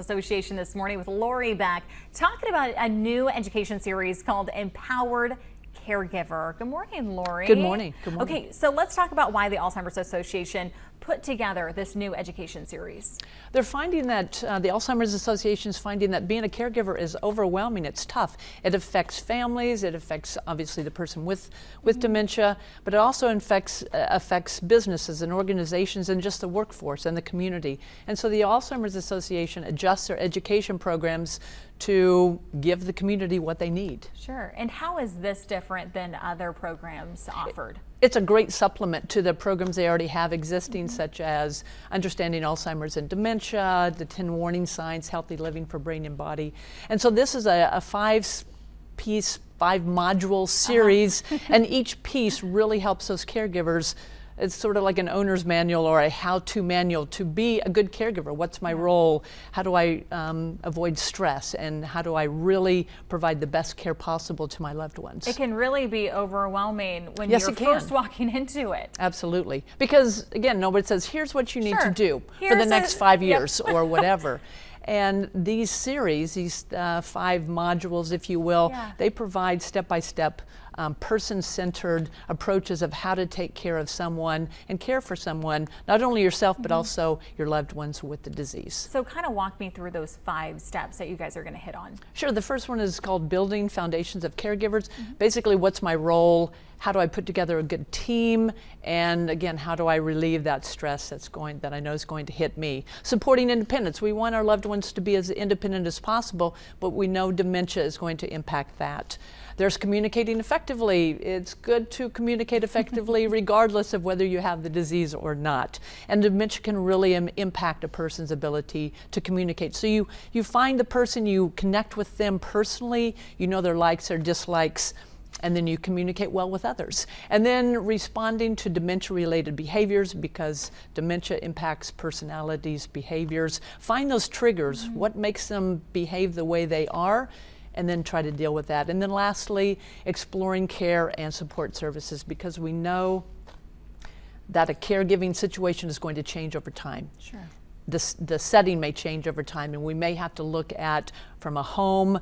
Association this morning with Lori back talking about a new education series called Empowered Caregiver. Good morning, Lori. Good morning. Good morning. Okay, so let's talk about why the Alzheimer's Association put together this new education series. They're finding that the Alzheimer's Association is finding that being a caregiver is overwhelming. It's tough. It affects families. It affects obviously the person with dementia, but it also affects businesses and organizations and just the workforce and the community. And so the Alzheimer's Association adjusts their education programs to give the community what they need. Sure. And how is this different than other programs offered? It's a great supplement to the programs they already have existing, such as Understanding Alzheimer's and Dementia, the 10 Warning Signs, Healthy Living for Brain and Body. And so this is a five-piece, 5-module series, and each piece really helps those caregivers. It's sort of like an owner's manual or a how-to manual to be a good caregiver. What's my role? How do I avoid stress? And how do I really provide the best care possible to my loved ones? It can really be overwhelming when Yes, you're it can. first walking into it. Absolutely. Because again, nobody says, here's what you need to do for the Here's next 5 years or whatever. And these series, these 5 modules, if you will, they provide step-by-step person-centered approaches of how to take care of someone and care for someone, not only yourself, but also your loved ones with the disease. So kind of walk me through those 5 steps that you guys are going to hit on. Sure. The first one is called Building Foundations of Caregivers. Basically, what's my role? How do I put together a good team? And again, how do I relieve that stress that I know is going to hit me? Supporting independence. We want our loved ones to be as independent as possible, but we know dementia is going to impact that. There's communicating effectively. It's good to communicate effectively regardless of whether you have the disease or not. And dementia can really impact a person's ability to communicate. So you find the person, you connect with them personally, you know their likes, their dislikes, and then you communicate well with others. And then responding to dementia-related behaviors, because dementia impacts personalities, behaviors. Find those triggers, what makes them behave the way they are, and then try to deal with that. And then lastly, exploring care and support services, because we know that a caregiving situation is going to change over time. Sure. The setting may change over time, and we may have to look at, from a home,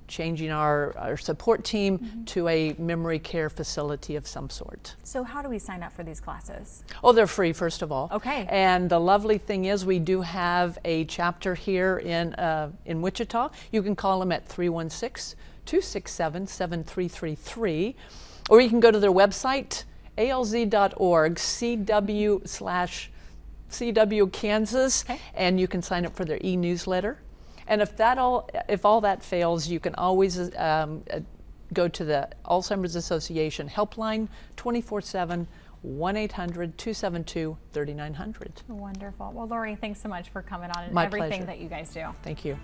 changing our support team to a memory care facility of some sort. So how do we sign up for these classes? Oh, they're free, first of all. Okay. And the lovely thing is we do have a chapter here in Wichita. You can call them at 316-267-7333, or you can go to their website, alz.org, CW Kansas, and you can sign up for their e-newsletter. And if all that fails, you can always go to the Alzheimer's Association helpline 24/7, 1-800-272-3900. Wonderful. Well, Lori, thanks so much for coming on and My everything pleasure. that you guys do. Thank you.